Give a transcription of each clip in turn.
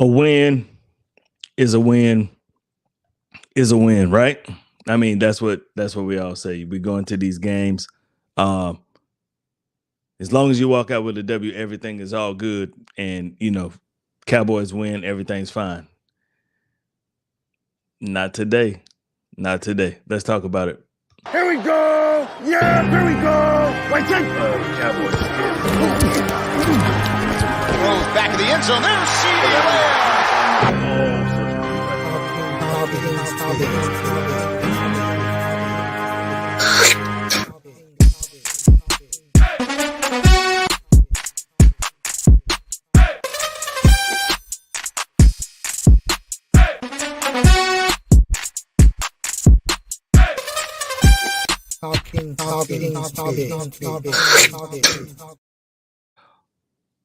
A win is a win is a win, right? I mean, that's what we all say. We go into these games. Um, as long as you walk out with a W, everything is all good. And Cowboys win, everything's fine. Not today. Not today. Let's talk about it. Here we go! Yeah, here we go! Wait, take Cowboys. Throws back of the end zone. There's CD Lamb.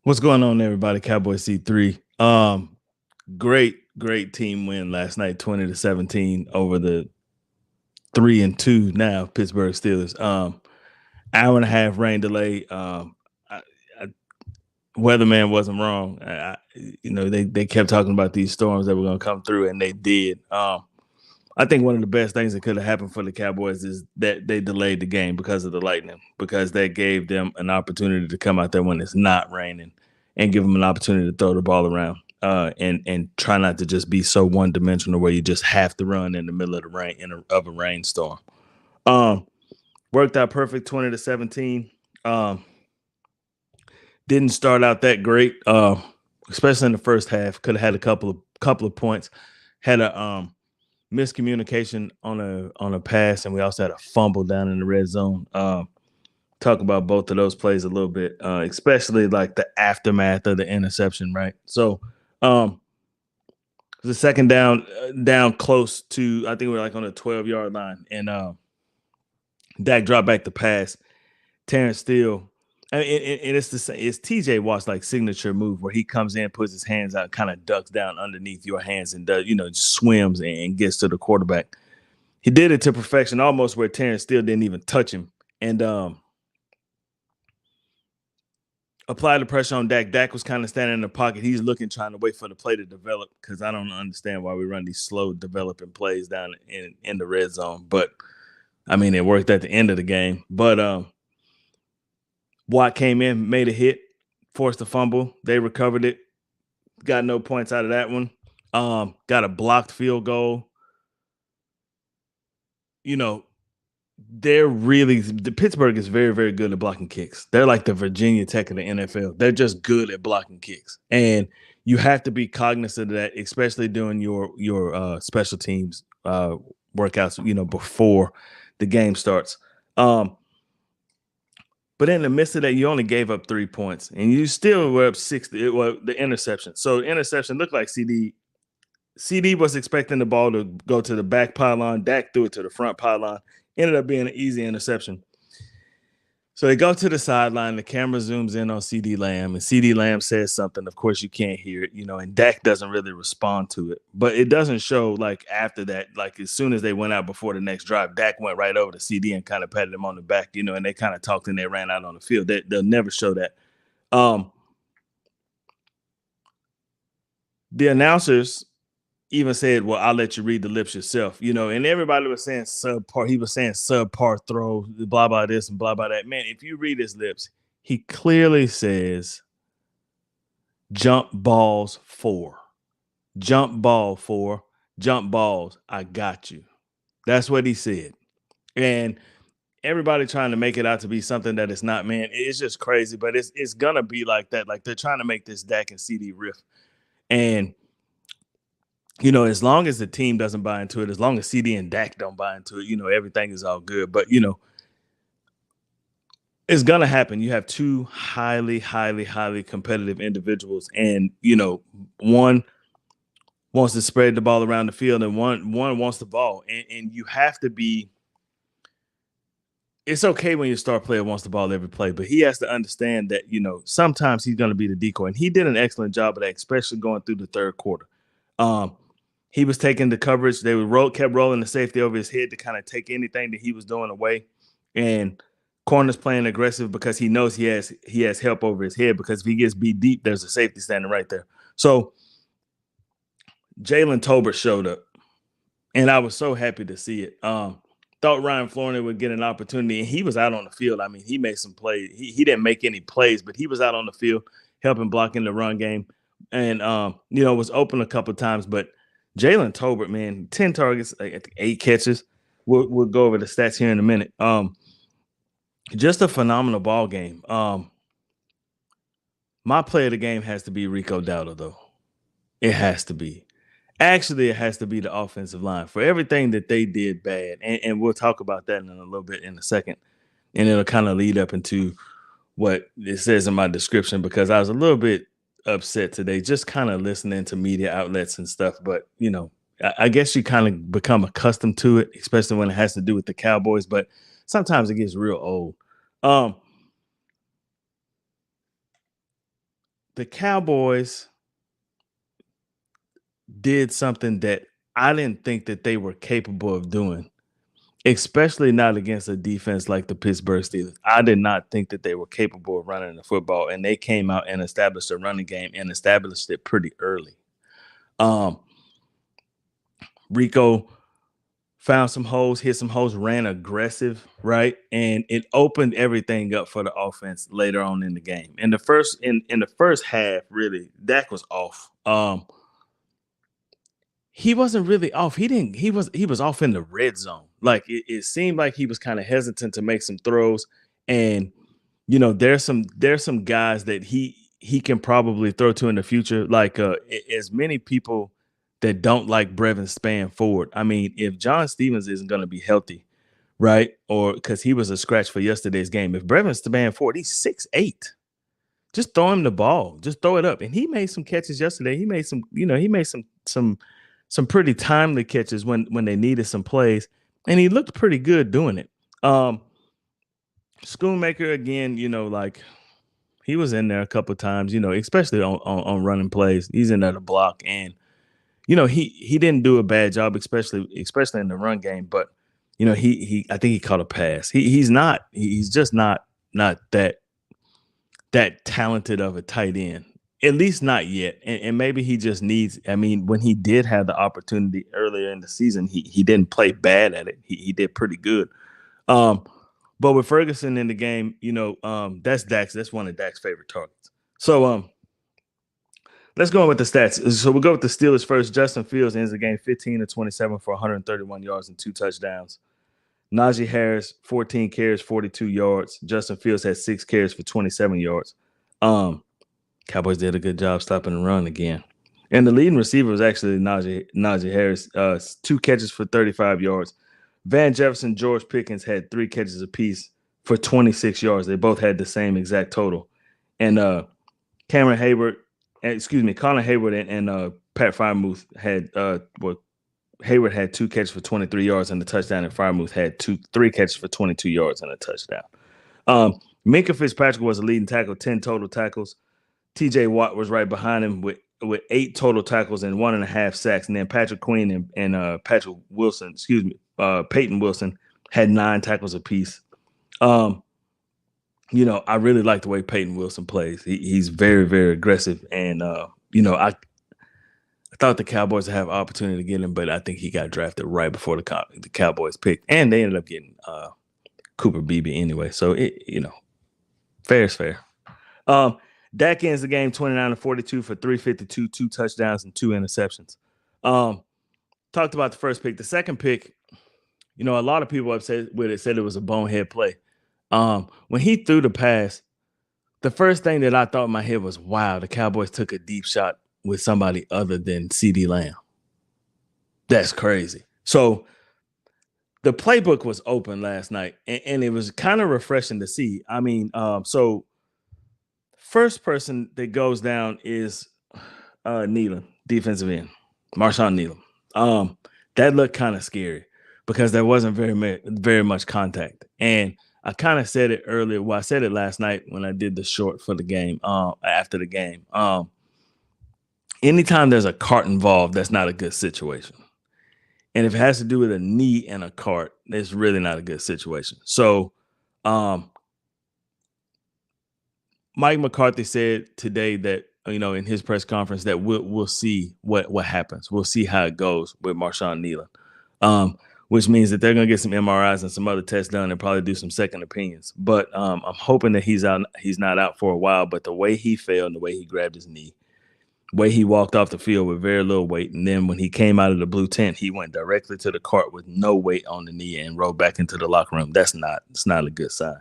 What's going on, everybody? Cowboy C3. Great team win last night, 20-17 over the 3-2 now Pittsburgh Steelers. Hour and a half rain delay. Weatherman wasn't wrong. They kept talking about these storms that were going to come through, and they did. I think one of the best things that could have happened for the Cowboys is that they delayed the game because of the lightning, because that gave them an opportunity to come out there when it's not raining and give them an opportunity to throw the ball around and try not to just be so one-dimensional where you just have to run in the middle of the rain of a rainstorm. Worked out perfect, 20-17. Didn't start out that great, especially in the first half. Could have had a couple of points. Had a miscommunication on a pass, and we also had a fumble down in the red zone. Talk about both of those plays a little bit, especially like the aftermath of the interception, right? So the second down close to, I think we're like on the 12-yard line, and Dak dropped back the pass. Terrence Steele, and it's the same. It's TJ Watt's like signature move where he comes in, puts his hands out, kind of ducks down underneath your hands, and does just swims and gets to the quarterback. He did it to perfection, almost where Terrence Steele didn't even touch him, and applied the pressure on Dak. Dak was kind of standing in the pocket. He's looking, trying to wait for the play to develop, because I don't understand why we run these slow developing plays down in the red zone. But I mean, it worked at the end of the game. But Watt came in, made a hit, forced a fumble. They recovered it. Got no points out of that one. Got a blocked field goal. The Pittsburgh is very, very good at blocking kicks. They're like the Virginia Tech of the NFL. They're just good at blocking kicks. And you have to be cognizant of that, especially during your special teams workouts, before the game starts. But in the midst of that, you only gave up 3 points, and you still were up 60. The interception. So the interception looked like CD. CD was expecting the ball to go to the back pylon. Dak threw it to the front pylon. Ended up being an easy interception. So they go to the sideline. The camera zooms in on CD Lamb, and CD Lamb says something. Of course, you can't hear it, and Dak doesn't really respond to it. But it doesn't show like after that, like as soon as they went out before the next drive, Dak went right over to CD and kind of patted him on the back, and they kind of talked and they ran out on the field. They'll never show that. The announcers even said, well, I'll let you read the lips yourself, and everybody was saying subpar. He was saying subpar throw, blah, blah, this and blah, blah, that. Man, if you read his lips, he clearly says jump balls 4. Jump ball 4. Jump balls. I got you. That's what he said. And everybody trying to make it out to be something that it's not, man. It's just crazy, but it's going to be like that. Like they're trying to make this Dak and CD riff. And as long as the team doesn't buy into it, as long as CD and Dak don't buy into it, everything is all good. But, it's going to happen. You have two highly, highly, highly competitive individuals. And, one wants to spread the ball around the field and one wants the ball. And you have to be – it's okay when your star player wants the ball every play, but he has to understand that, sometimes he's going to be the decoy. And he did an excellent job of that, especially going through the third quarter. He was taking the coverage. They kept rolling the safety over his head to kind of take anything that he was doing away. And corner's playing aggressive because he knows he has help over his head, because if he gets beat deep, there's a safety standing right there. So Jalen Tolbert showed up, and I was so happy to see it. Thought Ryan Florida would get an opportunity, and he was out on the field. I mean, he made some plays. He didn't make any plays, but he was out on the field helping block in the run game, and was open a couple of times. But Jalen Tolbert, man, 10 targets, like 8 catches. We'll go over the stats here in a minute. Just a phenomenal ball game. My play of the game has to be Rico Dowdle, though. It has to be. Actually, it has to be the offensive line for everything that they did bad. And we'll talk about that in a little bit in a second. And it'll kind of lead up into what it says in my description, because I was a little bit upset today, just kind of listening to media outlets and stuff. But, I guess you kind of become accustomed to it, especially when it has to do with the Cowboys. But sometimes it gets real old. The Cowboys did something that I didn't think that they were capable of doing, especially not against a defense like the Pittsburgh Steelers. I did not think that they were capable of running the football, and they came out and established a running game and established it pretty early. Rico found some holes, hit some holes, ran aggressive, right? And it opened everything up for the offense later on in the game. In the first half, really, Dak was off. He wasn't really off. He was off in the red zone. Like it seemed like he was kind of hesitant to make some throws. And there's some guys that he can probably throw to in the future. Like as many people that don't like Brevin Spann Ford. I mean, if John Stevens isn't going to be healthy, right? Or because he was a scratch for yesterday's game. If Brevin Spann Ford, he's 6'8". Just throw him the ball. Just throw it up. And he made some catches yesterday. He made some pretty timely catches when they needed some plays, and he looked pretty good doing it. Schoonmaker, again, like he was in there a couple of times, especially on running plays. He's in there to block, and he didn't do a bad job, especially in the run game. But I think he caught a pass. He's just not that talented of a tight end. At least not yet. And maybe he just needs, when he did have the opportunity earlier in the season, he didn't play bad at it. He did pretty good. But with Ferguson in the game, that's Dax. That's one of Dak's favorite targets. So let's go on with the stats. So we'll go with the Steelers first. Justin Fields ends the game 15-27 for 131 yards and 2 touchdowns. Najee Harris, 14 carries, 42 yards. Justin Fields had 6 carries for 27 yards. Cowboys did a good job stopping the run again. And the leading receiver was actually Najee Harris, 2 catches for 35 yards. Van Jefferson, George Pickens had 3 catches apiece for 26 yards. They both had the same exact total. And Connor Hayward and Pat Freiermuth had Hayward had 2 catches for 23 yards and a touchdown, and Freiermuth had 3 catches for 22 yards and a touchdown. Minkah Fitzpatrick was the leading tackle, 10 total tackles. TJ Watt was right behind him with 8 total tackles and 1.5 sacks. And then Patrick Queen and Peyton Wilson had 9 tackles apiece. I really like the way Peyton Wilson plays. He's very, very aggressive. And, I thought the Cowboys would have opportunity to get him, but I think he got drafted right before the Cowboys picked. And they ended up getting Cooper Beebe anyway. So, fair is fair. Dak ends the game 29-42 for 352, 2 touchdowns and 2 interceptions. Talked about the first pick. The second pick, a lot of people upset with it, said it was a bonehead play. When he threw the pass, the first thing that I thought in my head was, wow, the Cowboys took a deep shot with somebody other than CeeDee Lamb. That's crazy. So the playbook was open last night, and it was kind of refreshing to see. So first person that goes down is Nealon, defensive end, Marshawn Nealon. That looked kind of scary because there wasn't very much contact. And I kind of said it earlier. Well, I said it last night when I did the short for the game, after the game. Anytime there's a cart involved, that's not a good situation. And if it has to do with a knee and a cart, it's really not a good situation. So Mike McCarthy said today that in his press conference that we'll see what happens. We'll see how it goes with Marshawn Kneeland, which means that they're going to get some MRIs and some other tests done and probably do some second opinions. But I'm hoping that he's not out for a while. But the way he fell and the way he grabbed his knee, the way he walked off the field with very little weight, and then when he came out of the blue tent, he went directly to the cart with no weight on the knee and rode back into the locker room. It's not a good sign.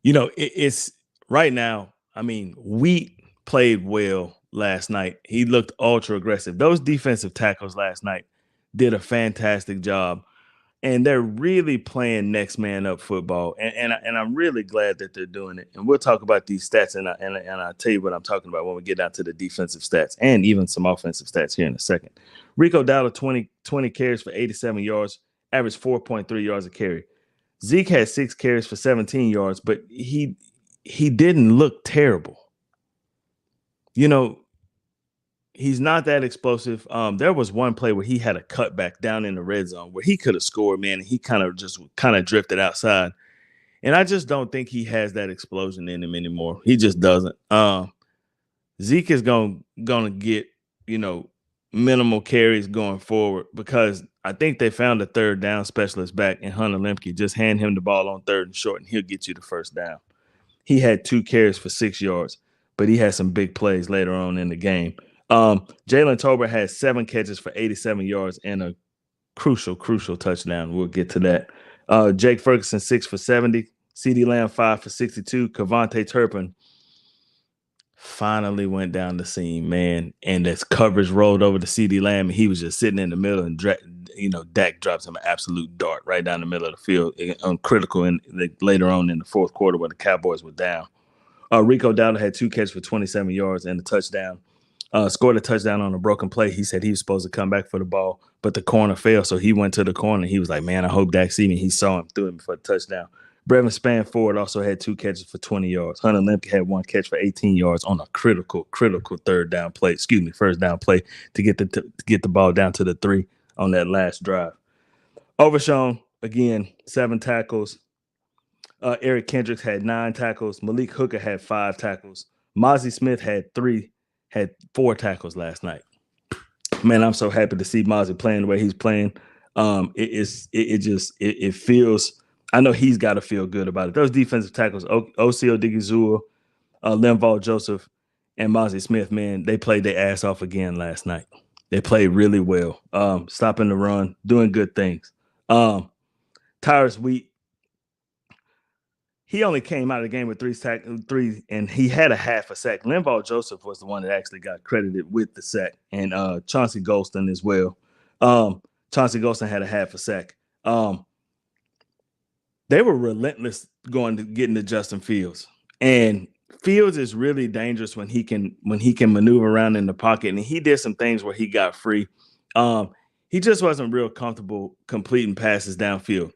It's right now. I mean, Wheat played well last night. He looked ultra aggressive. Those defensive tackles last night did a fantastic job, and they're really playing next man up football. And I'm really glad that they're doing it. And we'll talk about these stats, and I'll tell you what I'm talking about when we get down to the defensive stats and even some offensive stats here in a second. Rico Dowdle, 20 carries for 87 yards, averaged 4.3 yards a carry. Zeke had 6 carries for 17 yards, but he didn't look terrible. He's not that explosive. There was one play where he had a cutback down in the red zone where he could have scored, man, and he kind of drifted outside. And I just don't think he has that explosion in him anymore. He just doesn't. Zeke is gonna get, minimal carries going forward because I think they found a third down specialist back in Hunter Lemke. Just hand him the ball on 3rd and short, and he'll get you the first down. He had 2 carries for 6 yards, but he had some big plays later on in the game. Jalen Tolbert had 7 catches for 87 yards and a crucial touchdown. We'll get to that. Jake Ferguson, 6 for 70. CeeDee Lamb, 5 for 62. Kevontae Turpin finally went down the seam, man, and as coverage rolled over to CeeDee Lamb, and he was just sitting in the middle, and Dak drops him an absolute dart right down the middle of the field, critical later on in the fourth quarter where the Cowboys were down. Rico Dowdle had 2 catches for 27 yards and a touchdown. Scored a touchdown on a broken play. He said he was supposed to come back for the ball, but the corner fell, so he went to the corner. He was like, man, I hope Dak see me. He saw him, threw him for a touchdown. Brevin Spanford also had 2 catches for 20 yards. Hunter Lemke had 1 catch for 18 yards on a critical first down play to get the ball down to the 3 on that last drive. Overshown, again, 7 tackles. Eric Kendricks had 9 tackles. Malik Hooker had 5 tackles. Mozzie Smith had 4 tackles last night. Man, I'm so happy to see Mozzie playing the way he's playing. It feels. I know he's got to feel good about it. Those defensive tackles, Oseo Digizua, Linval Joseph, and Mozzie Smith, man, they played their ass off again last night. They played really well, stopping the run, doing good things. Tyrus Wheat, he only came out of the game with 3, and he had a half a sack. Linval Joseph was the one that actually got credited with the sack, and Chauncey Golston as well. Chauncey Golston had a half a sack. They were relentless getting to Justin Fields, and Fields is really dangerous when he can maneuver around in the pocket, and he did some things where he got free. He just wasn't real comfortable completing passes downfield.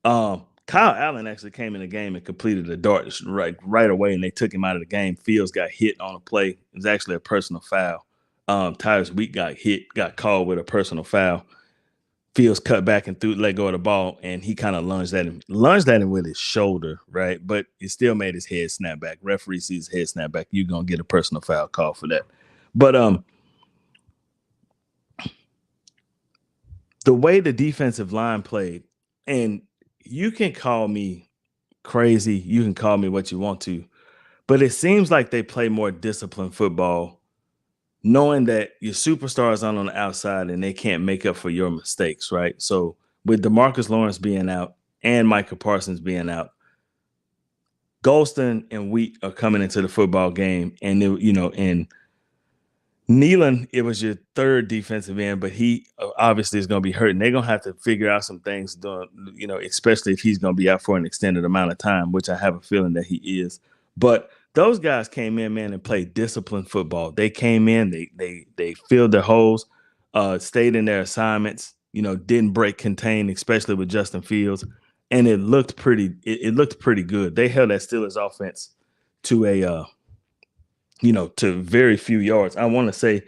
Kyle Allen actually came in the game and completed a dart right away, and they took him out of the game. Fields got hit on a play. It was actually a personal foul. Tyrus Wheat got called with a personal foul. Fields cut back and let go of the ball, and he kind of lunged at him with his shoulder, right? But it still made his head snap back. Referee sees his head snap back. You're going to get a personal foul call for that. But the way the defensive line played, and you can call me crazy, you can call me what you want to, but it seems like they play more disciplined football, knowing that your superstars are on the outside and they can't make up for your mistakes, right? So with DeMarcus Lawrence being out and Micah Parsons being out, Golston and Wheat are coming into the football game, and and Kneeland, it was your 3rd defensive end, but he obviously is going to be hurt, and they're going to have to figure out some things, especially if he's going to be out for an extended amount of time, which I have a feeling that he is. But those guys came in, man, and played disciplined football. They came in, they filled their holes, stayed in their assignments, didn't break contain, especially with Justin Fields, and it looked pretty good. They held that Steelers offense to to very few yards. I want to say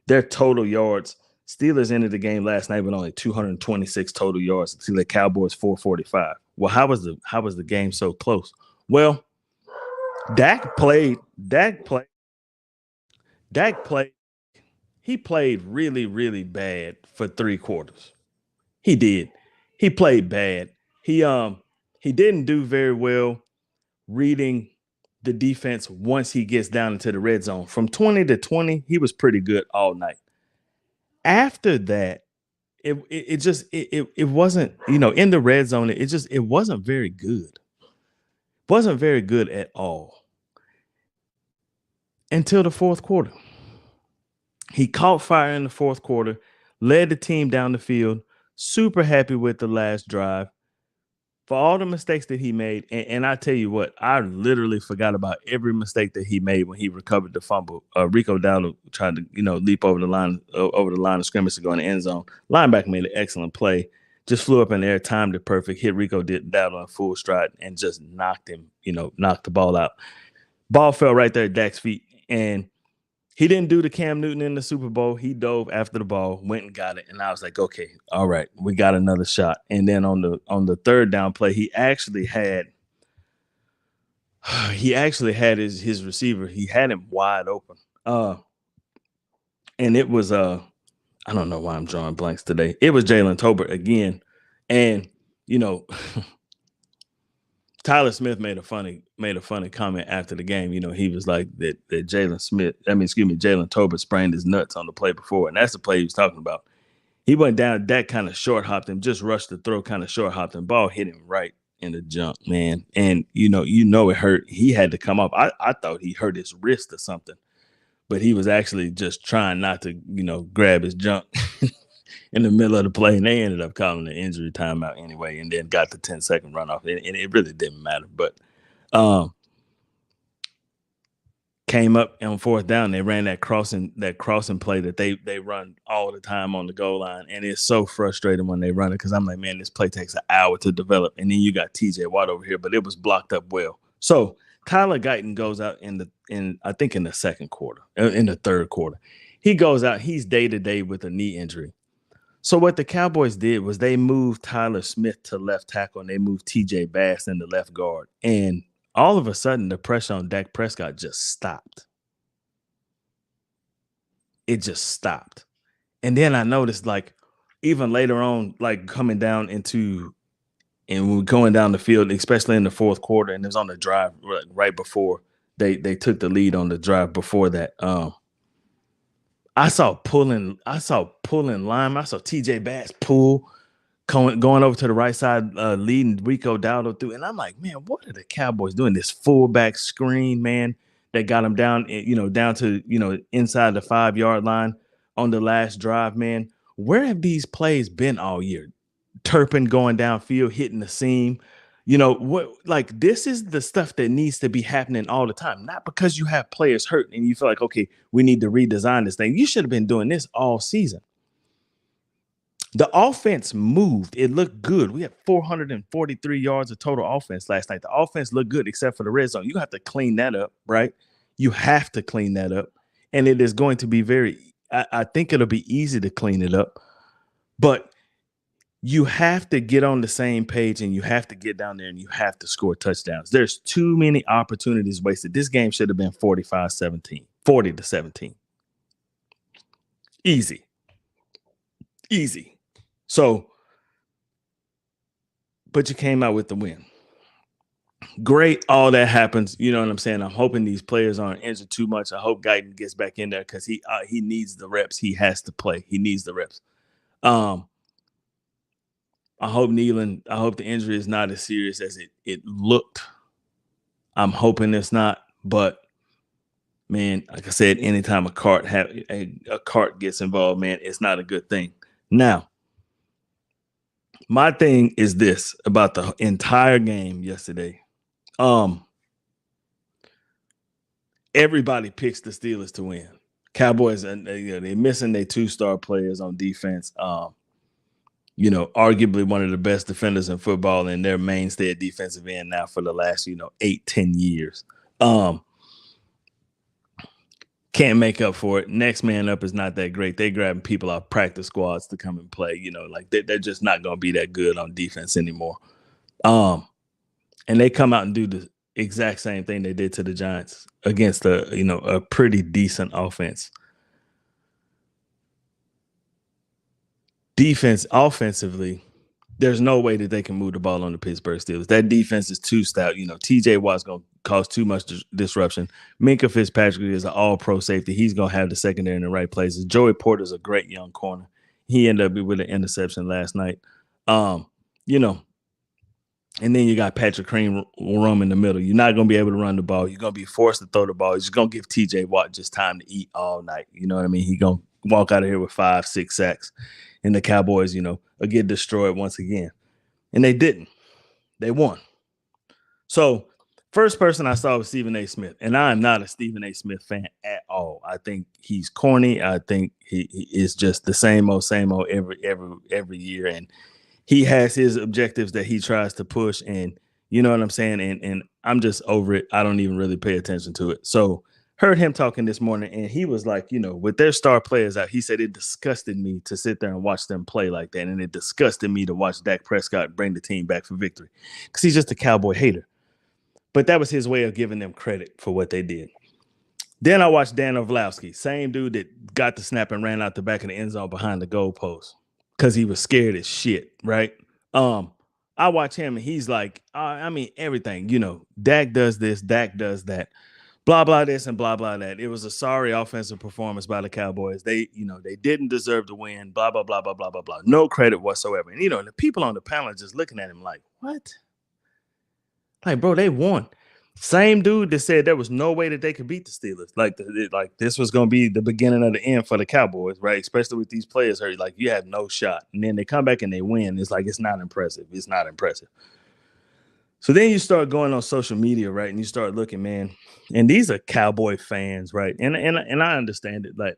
their total yards, Steelers ended the game last night with only 226 total yards to the Cowboys 445. Well, how was the game so close? Well, Dak played. He played really, really bad for 3 quarters. He did. He played bad. He didn't do very well reading the defense once he gets down into the red zone. From 20 to 20, he was pretty good all night. After that, it wasn't, in the red zone, it wasn't very good. Wasn't very good at all until the fourth quarter. He caught fire in the fourth quarter, led the team down the field, super happy with the last drive. For all the mistakes that he made, and I tell you what, I literally forgot about every mistake that he made when he recovered the fumble. Rico Dowdle tried to, leap over the line of scrimmage to go in the end zone. Linebacker made an excellent play, just flew up in the air, timed it perfect, hit Rico Dowdle in full stride, and just knocked him, knocked the ball out. Ball fell right there at Dak's feet, and he didn't do the Cam Newton in the Super Bowl. He dove after the ball, went and got it. And I was like, okay, all right, we got another shot. And then on the third down play, he actually had his receiver. He had him wide open. And it was I don't know why I'm drawing blanks today. It was Jalen Tolbert again. And Tyler Smith made a funny comment after the game. He was like that Jalen Tolbert sprained his nuts on the play before. And that's the play he was talking about. He went down, that kind of short hopped him, just rushed the throw, kind of short hopped him. Ball hit him right in the junk, man. And it hurt. He had to come up. I thought he hurt his wrist or something, but he was actually just trying not to, grab his junk in the middle of the play, and they ended up calling the injury timeout anyway, and then got the 10-second runoff, and it really didn't matter. But came up on fourth down, they ran that crossing play that they run all the time on the goal line, and it's so frustrating when they run it because I'm like, man, this play takes an hour to develop, and then you got TJ Watt over here, but it was blocked up well. So Tyler Guyton goes out in the second quarter, in the third quarter. He goes out, he's day-to-day with a knee injury. So what the Cowboys did was they moved Tyler Smith to left tackle and they moved TJ Bass into left guard. And all of a sudden, the pressure on Dak Prescott just stopped. It just stopped. And then I noticed, like, even later on, like coming down and we're going down the field, especially in the fourth quarter, and it was on the drive right before they took the lead on the drive before that. I saw pulling line. I saw TJ Bass pull, going over to the right side, leading Rico Dowdle through. And I'm like, man, what are the Cowboys doing? This fullback screen, man, that got them down, down to, inside the 5-yard line on the last drive, man. Where have these plays been all year? Turpin going downfield, hitting the seam. This is the stuff that needs to be happening all the time, not because you have players hurt and you feel like, okay, we need to redesign this thing. You should have been doing this all season. The offense moved. It looked good. We had 443 yards of total offense last night. The offense looked good except for the red zone. You have to clean that up, right? You have to clean that up. And it is going to be I think it'll be easy to clean it up, but you have to get on the same page and you have to get down there and you have to score touchdowns. There's too many opportunities wasted. This game should have been 40-17. Easy. So, but you came out with the win. Great. All that happens. You know what I'm saying? I'm hoping these players aren't injured too much. I hope Guyton gets back in there because he needs the reps. He has to play. He needs the reps. I hope the injury is not as serious as it looked. I'm hoping it's not, but man, like I said, anytime a cart gets involved, man, it's not a good thing. Now, my thing is this about the entire game yesterday. Everybody picks the Steelers to win. Cowboys, and they're missing their 2-star players on defense. Arguably one of the best defenders in football and their mainstay at defensive end now for the last, 8-10 years. Can't make up for it. Next man up is not that great. They grabbing people off practice squads to come and play, they're just not going to be that good on defense anymore. And they come out and do exact same thing they did to the Giants against a pretty decent offense. Offensively, there's no way that they can move the ball on the Pittsburgh Steelers. That defense is too stout. TJ Watt's going to cause too much disruption. Minkah Fitzpatrick is an all-pro safety. He's going to have the secondary in the right places. Joey Porter's a great young corner. He ended up with an interception last night. And then you got Patrick Cream roam in the middle. You're not going to be able to run the ball. You're going to be forced to throw the ball. You're just going to give TJ Watt just time to eat all night. You know what I mean? He's going to walk out of here with 5-6 sacks. And the Cowboys, will get destroyed once again. And they didn't. They won. So, first person I saw was Stephen A. Smith. And I am not a Stephen A. Smith fan at all. I think he's corny. I think he is just the same old every year. And he has his objectives that he tries to push, and you know what I'm saying? And I'm just over it. I don't even really pay attention to it. So heard him talking this morning, and he was like, with their star players out, he said it disgusted me to sit there and watch them play like that. And it disgusted me to watch Dak Prescott bring the team back for victory because he's just a Cowboy hater. But that was his way of giving them credit for what they did. Then I watched Dan Orlovsky, same dude that got the snap and ran out the back of the end zone behind the goalpost because he was scared as shit, right? I watch him and he's like, everything, Dak does this, Dak does that, blah, blah, this and blah, blah, that. It was a sorry offensive performance by the Cowboys. They didn't deserve to win, blah, blah, blah, blah, blah, blah, blah. No credit whatsoever. And, the people on the panel are just looking at him like, what? Like, bro, they won. Same dude that said there was no way that they could beat the Steelers. Like this was going to be the beginning of the end for the Cowboys, right? Especially with these players hurt. Like, you have no shot. And then they come back and they win. It's like, it's not impressive. It's not impressive. So then you start going on social media, right? And you start looking, man. And these are Cowboy fans, right? And I understand it. Like,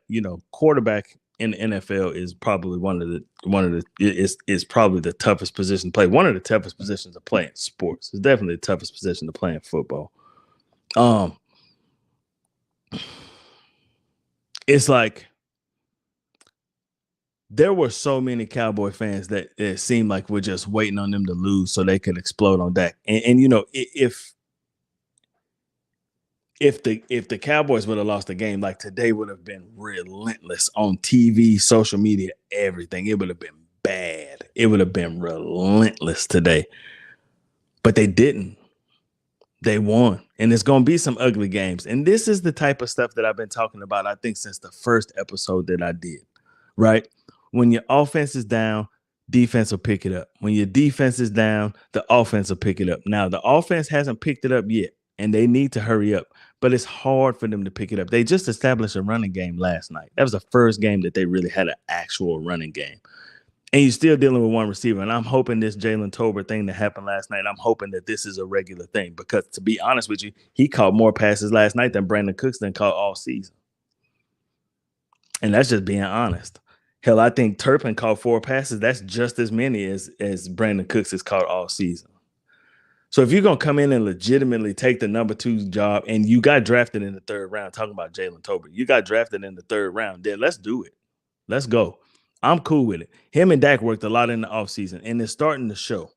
quarterback in the NFL is probably is probably the toughest position to play. One of the toughest positions to play in sports. It's definitely the toughest position to play in football. It's like there were so many Cowboy fans that it seemed like we're just waiting on them to lose so they could explode on Dak. And if the Cowboys would have lost the game, like today would have been relentless on TV, social media, everything. It would have been bad. It would have been relentless today. But they didn't. They won. And it's going to be some ugly games. And this is the type of stuff that I've been talking about, I think, since the first episode that I did, right? When your offense is down, defense will pick it up. When your defense is down, the offense will pick it up. Now, the offense hasn't picked it up yet, and they need to hurry up. But it's hard for them to pick it up. They just established a running game last night. That was the first game that they really had an actual running game. And you're still dealing with one receiver. And I'm hoping this Jalen Tolbert thing that happened last night, I'm hoping that this is a regular thing. Because to be honest with you, he caught more passes last night than Brandon Cooks caught all season. And that's just being honest. Hell, I think Turpin caught 4 passes. That's just as many as Brandon Cooks has caught all season. So if you're going to come in and legitimately take the number 2 job, and you got drafted in the 3rd round, talking about Jalen Tolbert, you got drafted in the 3rd round, then let's do it. Let's go. I'm cool with it. Him and Dak worked a lot in the offseason, and it's starting to show.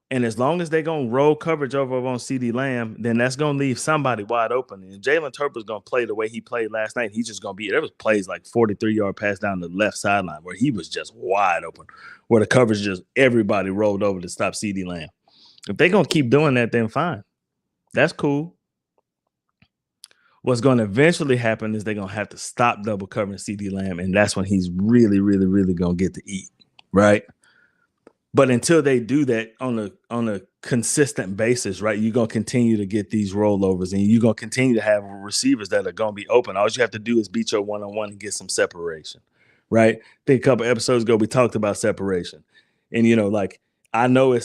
And as long as they're going to roll coverage over on CeeDee Lamb, then that's going to leave somebody wide open. And Jalen Tolbert's going to play the way he played last night. He's just going to be – there was plays like 43-yard pass down the left sideline where he was just wide open, where the coverage just – everybody rolled over to stop CeeDee Lamb. If they're going to keep doing that, then fine. That's cool. What's going to eventually happen is they're going to have to stop double covering CeeDee Lamb, and that's when he's really, really, really going to get to eat, right? But until they do that on a consistent basis, right, you're going to continue to get these rollovers, and you're going to continue to have receivers that are going to be open. All you have to do is beat your one-on-one and get some separation, right? I think a couple episodes ago we talked about separation. And, I know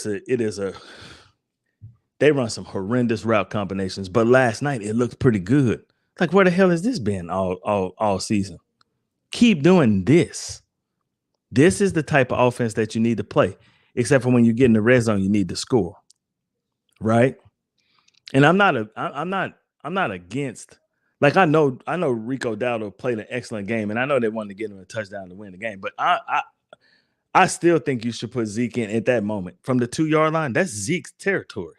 they run some horrendous route combinations, but last night it looked pretty good. Like, where the hell has this been all season? Keep doing this. This is the type of offense that you need to play, except for when you get in the red zone, you need to score, right? And I'm not against. Like, I know Rico Dowdle played an excellent game, and I know they wanted to get him a touchdown to win the game, but I still think you should put Zeke in at that moment from the 2-yard line. That's Zeke's territory.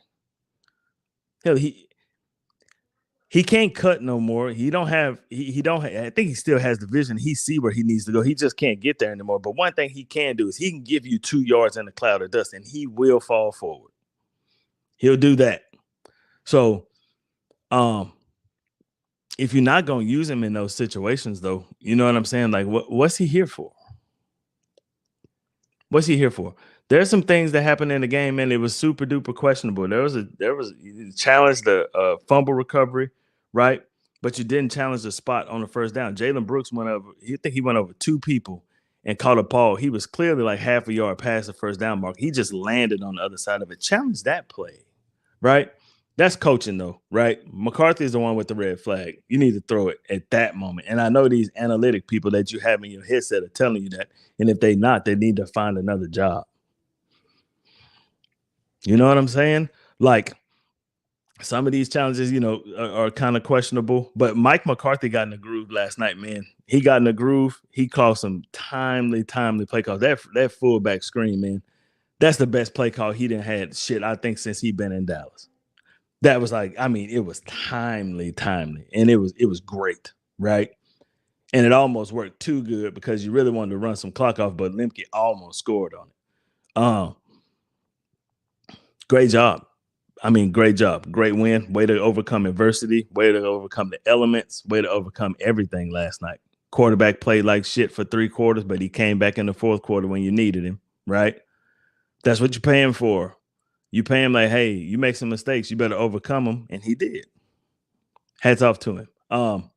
hell, he can't cut no more. He don't have he don't I think he still has the vision. He see where he needs to go. He just can't get there anymore. But one thing he can do is he can give you 2 yards in a cloud of dust and he will fall forward. He'll do that. So if you're not going to use him in those situations though, you know what I'm saying? Like what's he here for? What's he here for? There's some things that happened in the game, and it was super duper questionable. There was you challenged the fumble recovery, right? But you didn't challenge the spot on the first down. Jalen Brooks went over. He went over 2 people and caught a ball. He was clearly like half a yard past the first down mark. He just landed on the other side of it. Challenge that play, right? That's coaching though, right? McCarthy is the one with the red flag. You need to throw it at that moment. And I know these analytic people that you have in your headset are telling you that. And if they not, they need to find another job. You know what I'm saying? Like some of these challenges, are kind of questionable. But Mike McCarthy got in the groove last night, man. He got in the groove. He called some timely play calls. That fullback screen, man. That's the best play call he done had I think since he been in Dallas. That was like, I mean, it was timely, and it was great, right? And it almost worked too good because you really wanted to run some clock off, but Lemke almost scored on it. Great job. I mean, great job. Great win. Way to overcome adversity. Way to overcome the elements. Way to overcome everything last night. Quarterback played like shit for 3 quarters, but he came back in the 4th quarter when you needed him, right? That's what you're paying for. You pay him like, hey, you make some mistakes, you better overcome them, and he did. Hats off to him.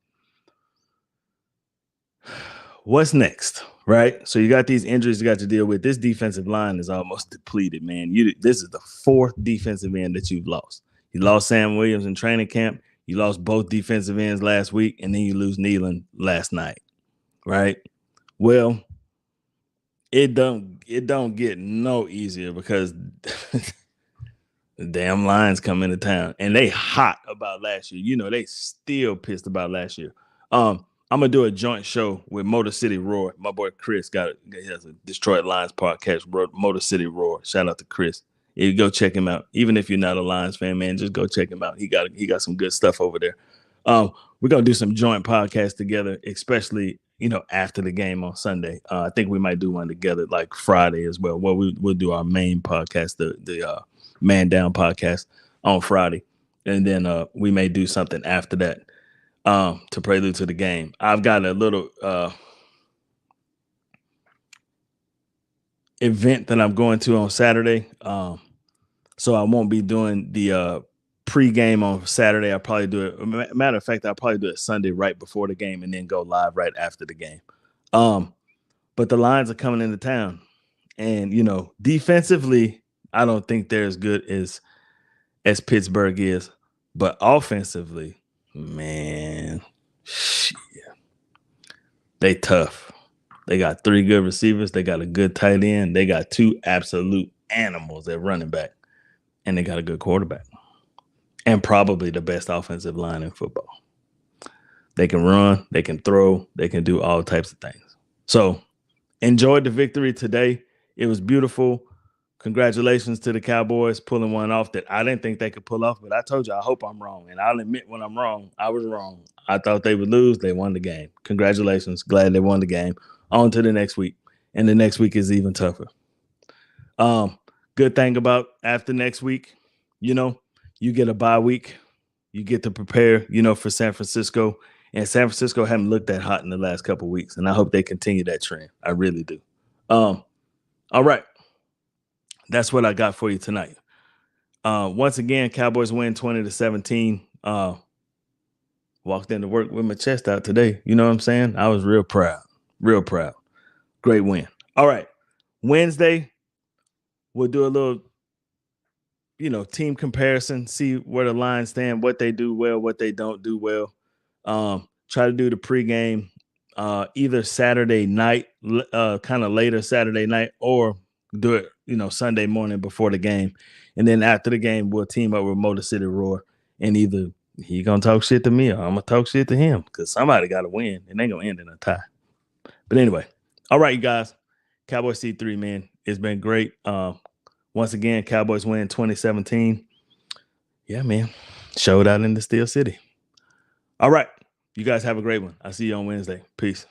What's next, right? So you got these injuries you got to deal with. This defensive line is almost depleted, man. This is the 4th defensive end that you've lost. You lost Sam Williams in training camp. You lost both defensive ends last week, and then you lose Nealon last night, right? Well, it don't get no easier because the damn Lions come into town and they hot about last year. They still pissed about last year. I'm gonna do a joint show with Motor City Roar. My boy Chris he has a Detroit Lions podcast, Motor City Roar. Shout out to Chris. You go check him out. Even if you're not a Lions fan, man, just go check him out. He got some good stuff over there. We're gonna do some joint podcasts together, especially after the game on Sunday. I think we might do one together like Friday as well. Well, we'll do our main podcast, the Man Down podcast on Friday, and then we may do something after that to prelude to the game. I've got a little event that I'm going to on Saturday, so I won't be doing the pregame on Saturday. I'll probably do it. Matter of fact, I'll probably do it Sunday right before the game and then go live right after the game. But the Lions are coming into town, and defensively, I don't think they're as good as Pittsburgh is, but offensively, man, shit, they tough. They got 3 good receivers. They got a good tight end. They got 2 absolute animals at running back, and they got a good quarterback, and probably the best offensive line in football. They can run, they can throw, they can do all types of things. So enjoyed the victory today. It was beautiful. Congratulations to the Cowboys pulling one off that I didn't think they could pull off, but I told you, I hope I'm wrong. And I'll admit when I'm wrong, I was wrong. I thought they would lose. They won the game. Congratulations. Glad they won the game. On to the next week. And the next week is even tougher. Good thing about after next week, you get a bye week. You get to prepare, for San Francisco. And San Francisco haven't looked that hot in the last couple of weeks. And I hope they continue that trend. I really do. All right. That's what I got for you tonight. Once again, Cowboys win 20-17. Walked into work with my chest out today. You know what I'm saying? I was real proud. Real proud. Great win. All right. Wednesday, we'll do a little, team comparison, see where the Lions stand, what they do well, what they don't do well. Try to do the pregame either Saturday night, kind of later Saturday night, or do it, Sunday morning before the game. And then after the game, we'll team up with Motor City Roar, and either he going to talk shit to me or I'm going to talk shit to him, because somebody got to win, and they going to end in a tie. But anyway, all right, you guys, Cowboys C3, man, it's been great. Once again, Cowboys win 2017. Yeah, man. Showed out in the Steel City. All right. You guys have a great one. I'll see you on Wednesday. Peace.